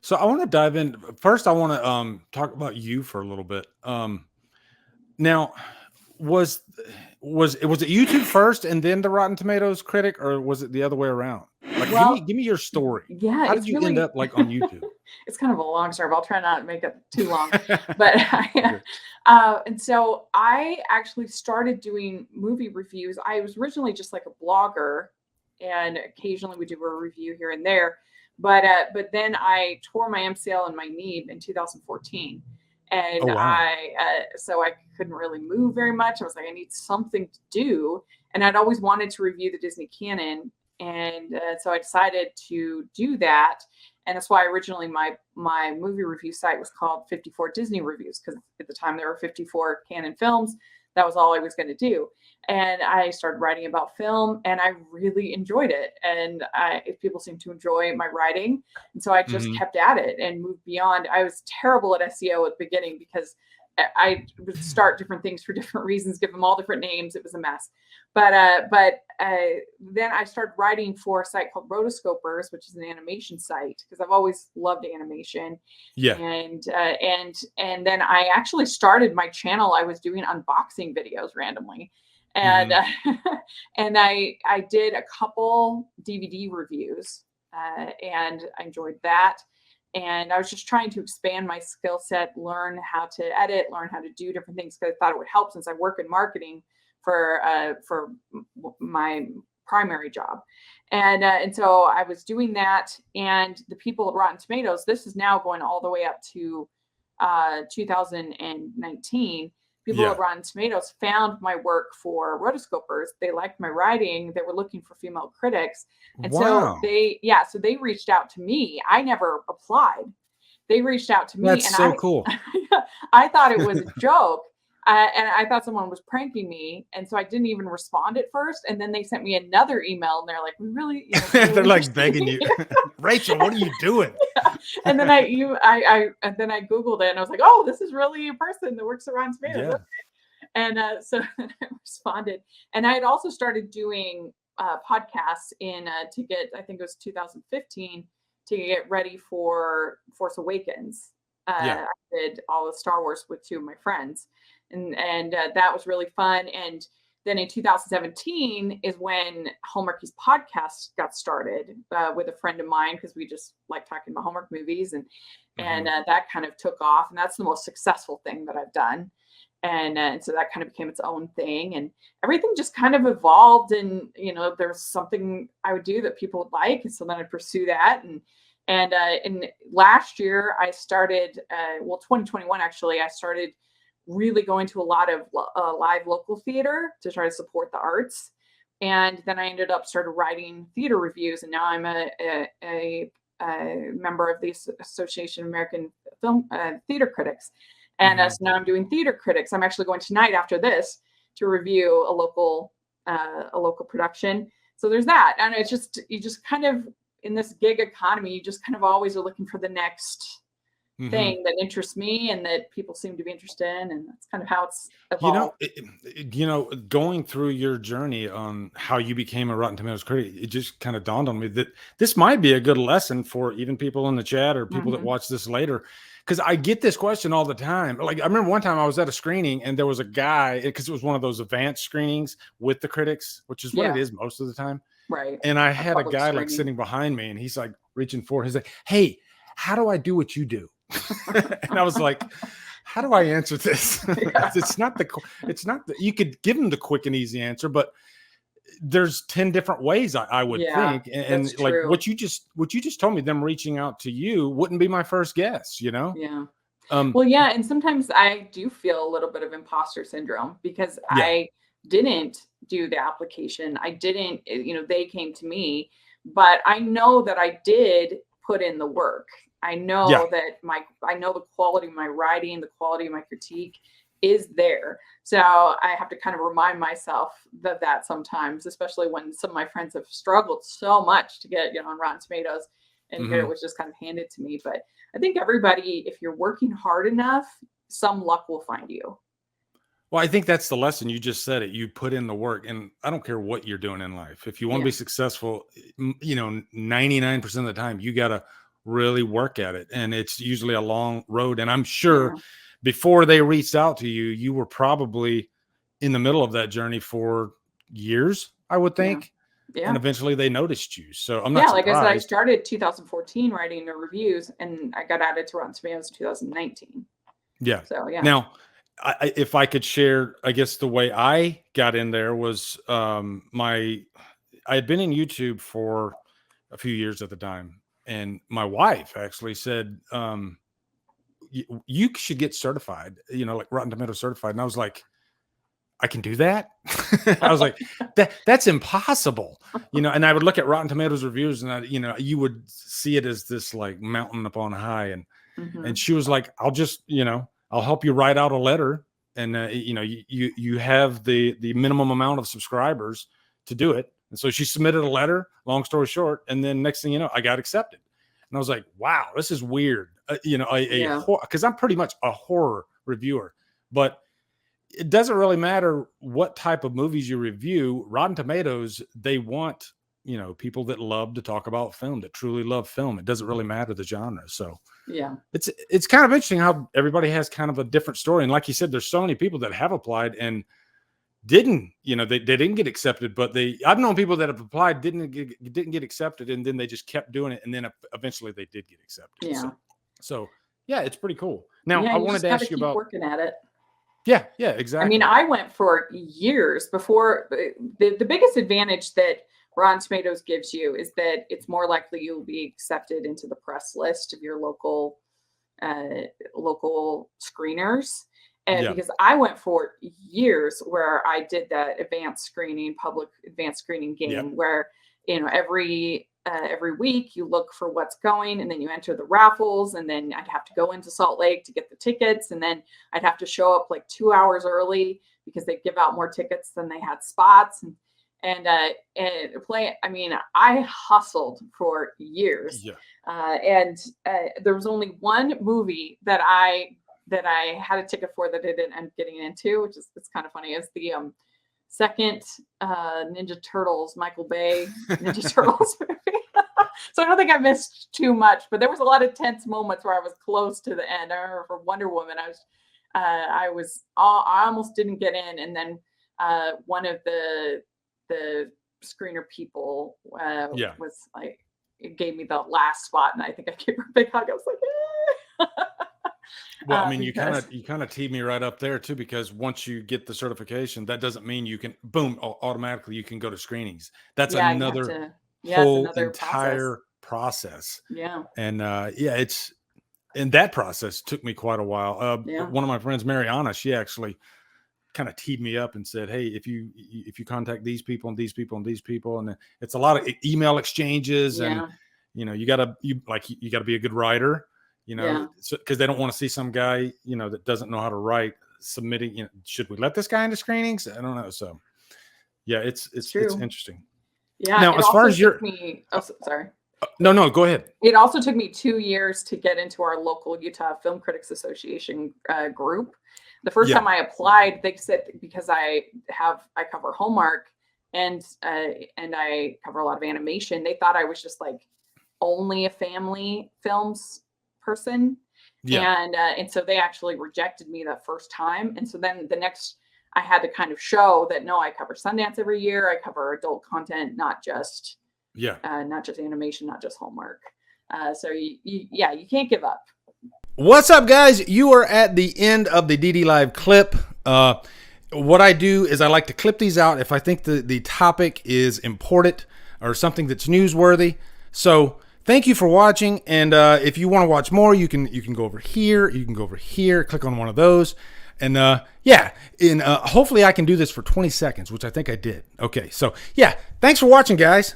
So I want to dive in. First, I want to talk about you for a little bit. Now, was was it YouTube first and then the Rotten Tomatoes critic, or was it the other way around? Like, Well, give me your story. yeah, How did it's you end really up like on YouTube? it's kind of a long story, but I'll try not to make it too long. But Good. and so I actually started doing movie reviews. I was originally just like a blogger, and occasionally we do a review here and there. But then I tore my MCL and my knee in 2014, Oh and wow. so I couldn't really move very much. I was like, I need something to do, and I'd always wanted to review the Disney canon, and so I decided to do that. And that's why originally my movie review site was called 54 Disney Reviews, because at the time there were 54 canon films. That was all I was going to do. And I started writing about film, and I really enjoyed it. And people seemed to enjoy my writing, and so I just Hmm. kept at it and moved beyond. I was terrible at SEO at the beginning because I would start different things for different reasons, give them all different names. It was a mess. But then I started writing for a site called Rotoscopers, which is an animation site, because I've always loved animation. Yeah. And then I actually started my channel. I was doing unboxing videos randomly, and Hmm. and I did a couple DVD reviews, and I enjoyed that. And I was just trying to expand my skill set, learn how to edit, learn how to do different things, because I thought it would help since I work in marketing for my primary job. And so I was doing that, and the people at Rotten Tomatoes, this is now going all the way up to 2019. People at Yeah. Rotten Tomatoes found my work for Rotoscopers. They liked my writing. They were looking for female critics. And so Wow. they reached out to me. I never applied. They reached out to me, That's and so cool. I thought it was a joke. And I thought someone was pranking me, and so I didn't even respond at first. And then they sent me another email, and they're like, "We really, we're They're really like interested begging in you, you." Rachel. What are you doing? And then and then I googled it, and I was like, "Oh, this is really a person that works around tomatoes." Yeah. And so then I responded, and I had also started doing podcasts to get, I think it was 2015, to get ready for Force Awakens. Yeah. I did all the Star Wars with two of my friends, and that was really fun. And then in 2017 is when Hallmarkies podcast got started with a friend of mine, because we just like talking about Hallmark movies, and Hmm. that kind of took off, and that's the most successful thing that I've done. And so that kind of became its own thing, and everything just kind of evolved. And there's something I would do that people would like, and so then I'd pursue that. And last year I started 2021 actually, I started really going to a lot of live local theater to try to support the arts. And then I ended up started writing theater reviews, and now I'm a member of the Association of American Film Theater Critics. And Hmm. so now I'm doing theater critics. I'm actually going tonight after this to review a local production. So there's that. And it's just, you just kind of, in this gig economy, you just kind of always are looking for the next Hmm. thing that interests me and that people seem to be interested in. And that's kind of how it's You know, evolved. going through your journey on how you became a Rotten Tomatoes critic, it just kind of dawned on me that this might be a good lesson for even people in the chat or people that Hmm. watch this later. Because I get this question all the time. Like, I remember one time I was at a screening and there was a guy, because it was one of those advanced screenings with the critics, which is what it Yeah, is most of the time. right. And I A had a public guy like screening. sitting behind me and he's like reaching for, he's like, "Hey, how do I do what you do?" And I was like, how do I answer this? Yeah, It's not the, you could give them the quick and easy answer, but there's 10 different ways I would yeah, think. And that's like true. what you just told me, them reaching out to you wouldn't be my first guess, you know? Yeah. Um, Well, yeah, and sometimes I do feel a little bit of imposter syndrome because yeah, I didn't do the application. I didn't, they came to me, but I know that I did put in the work. yeah. I know the quality of my writing, the quality of my critique is there. So I have to kind of remind myself that sometimes, especially when some of my friends have struggled so much to get, on Rotten Tomatoes, and here it Hmm. was just kind of handed to me. But I think everybody, if you're working hard enough, some luck will find you. Well, I think that's the lesson. You just said it. You put in the work, and I don't care what you're doing in life. If you want to Yeah. be successful, 99% of the time, you got to really work at it, and it's usually a long road. And I'm sure Yeah. before they reached out to you, you were probably in the middle of that journey for years, I would Yeah. think. Yeah. And eventually they noticed you. So I'm Yeah, not like I said, I surprised. started 2014 writing the reviews, and I got added to Rotten Tomatoes in 2019. Yeah. So yeah. Now, if I could share, I guess the way I got in there was I had been in YouTube for a few years at the time, and my wife actually said, you should get certified, like Rotten Tomatoes certified. And I was like, I can do that. I was like, that's impossible, and I would look at Rotten Tomatoes reviews, and you would see it as this like mountain upon high. And Mhm. she was like, I'll help you write out a letter. And, you have the minimum amount of subscribers to do it. And so she submitted a letter, long story short. And then next thing you know, I got accepted. And I was like, wow, this is weird. Yeah. Because I'm pretty much a horror reviewer, but it doesn't really matter what type of movies you review. Rotten Tomatoes, they want, people that love to talk about film, that truly love film. It doesn't really matter the genre. So Yeah. it's kind of interesting how everybody has kind of a different story. And like you said, there's so many people that have applied and didn't, they didn't get accepted, but I've known people that have applied, didn't get accepted. And then they just kept doing it. And then eventually they did get accepted. Yeah. So yeah, it's pretty cool. Now Yeah, I you wanted just to gotta ask you keep about, working at it. yeah, I exactly. mean, I went for years before. The biggest advantage that Rotten Tomatoes gives you is that it's more likely you'll be accepted into the press list of your local screeners. And Yeah. because I went for years where I did that public advanced screening game, Yep. where every week you look for what's going, and then you enter the raffles, and then I'd have to go into Salt Lake to get the tickets, and then I'd have to show up like 2 hours early because they give out more tickets than they had spots, and play. I mean, I hustled for years, Yeah. there was only one movie that I had a ticket for that I didn't end up getting into, which is, it's kind of funny. Is the second Ninja Turtles, Michael Bay Ninja Turtles movie. So I don't think I missed too much, but there was a lot of tense moments where I was close to the end. I remember for Wonder Woman, I almost didn't get in, and then one of the screener people Yeah. was like, it gave me the last spot, and I think I gave her a big hug. I was like, Well, I mean, you because kind of teed me right up there too, because once you get the certification, that doesn't mean you can automatically you can go to screenings. That's yeah, you have another to. Yeah, it's whole another process. entire process. Yeah, And and that process took me quite a while. yeah, One of my friends, Mariana, she actually kind of teed me up and said, hey, if you contact these people and these people and these people, and it's a lot of email exchanges, and yeah, you gotta be a good writer, yeah. because they don't want to see some guy, that doesn't know how to write submitting, should we let this guy into screenings? I don't know. So yeah, it's True. interesting. Yeah. Now, It as far also as your, took me. Oh, sorry. no, go ahead. It also took me 2 years to get into our local Utah Film Critics Association group. The first Yeah. time I applied, they said, because I cover Hallmark and I cover a lot of animation, they thought I was just like only a family films person. Yeah. And so they actually rejected me that first time. And so then the next, I had to kind of show that, no, I cover Sundance every year. I cover adult content, not just animation, not just Hallmark. So you can't give up. What's up, guys? You are at the end of the DDLive clip. What I do is I like to clip these out if I think the topic is important or something that's newsworthy. So thank you for watching. And if you want to watch more, you can go over here. You can go over here, click on one of those. And hopefully I can do this for 20 seconds, which I think I did. Okay, so yeah, thanks for watching, guys.